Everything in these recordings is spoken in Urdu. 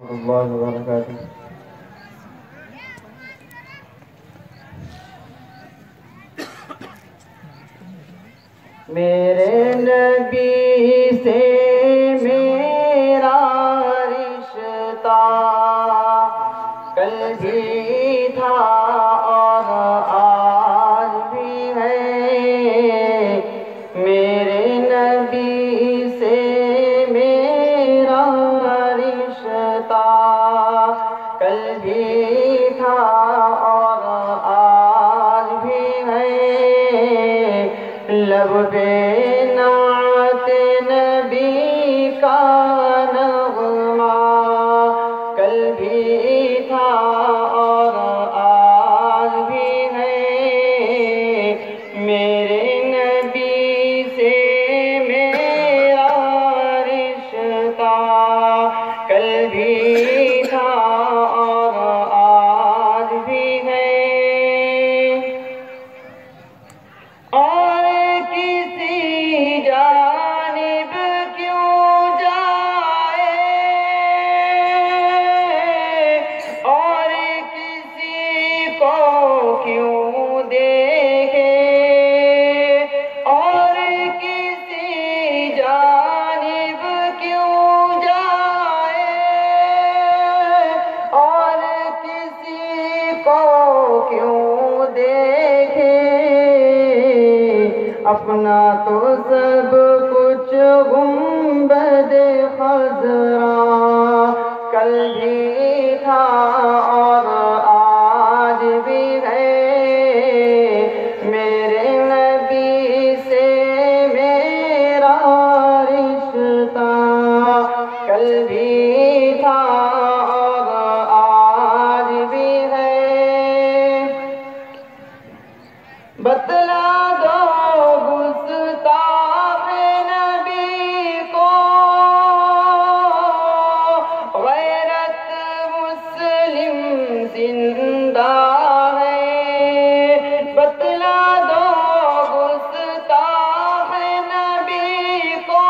اللہ وبرکاتہ۔ میرے نبی سے میرا رشتہ کل بھی تھا اور آج بھی ہے، میرے نبی سے میرا رشتہ کل بھی تھا اور آج بھی ہے، لب پہ نعت نبی کا نغمہ کل بھی تھا اور آج بھی ہے، میرے نبی سے میرا رشتہ کل بھی تھا اور آج بھی ہے، اور کسی جانب کیوں جائے اور کسی کو کیوں دیکھے، اور کسی جانب کیوں جائے اور کسی کو کیوں دیکھے، اپنا تو سب کچھ گنبد خضرا کل بھی تھا اور آج بھی ہے، میرے نبی سے میرا رشتہ کل بھی تھا اور آج بھی ہے، بتلا دو گستاخ نبی کو غیرت مسلم زندہ ہے، بتلا دو گستاخ نبی کو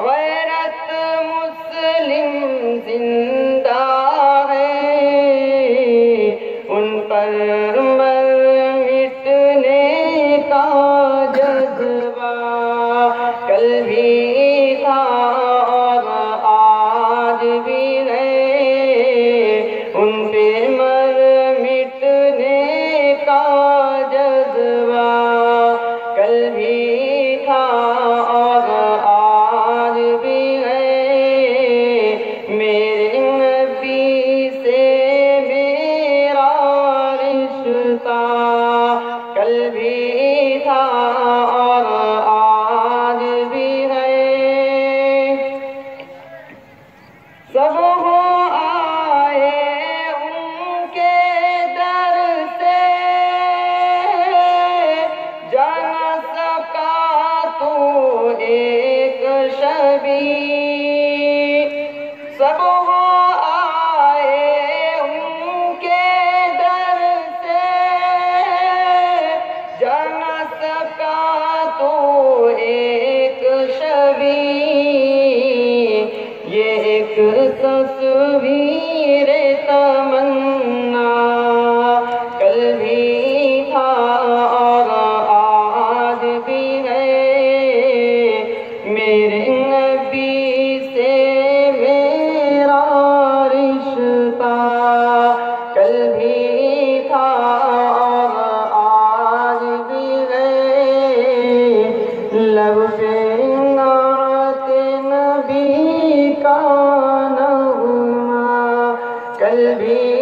غیرت مسلم زندہ ہے، ان پر کل بھی تھا اور آج بھی ہے، ان پہ مر مٹنے کا جذبہ کل بھی تھا اور آج بھی ہے، میرے نبی سے میرا رشتہ کل بھی تھا اور آج بھی ہے، سب ہو آئے ان کے در سے جا نہ سکا تو ایک شبی، سب ہو آئے ان کے در سے جا نہ سکا تو ایک شبی، یہ ایک تصویر تمنا کل بھی تھا اور آج بھی ہے، میرے نبی سے میرا رشتہ کل بھی تھا اور آج بھی ہے، لب پہ نعت نبی کا نغمہ کل بھی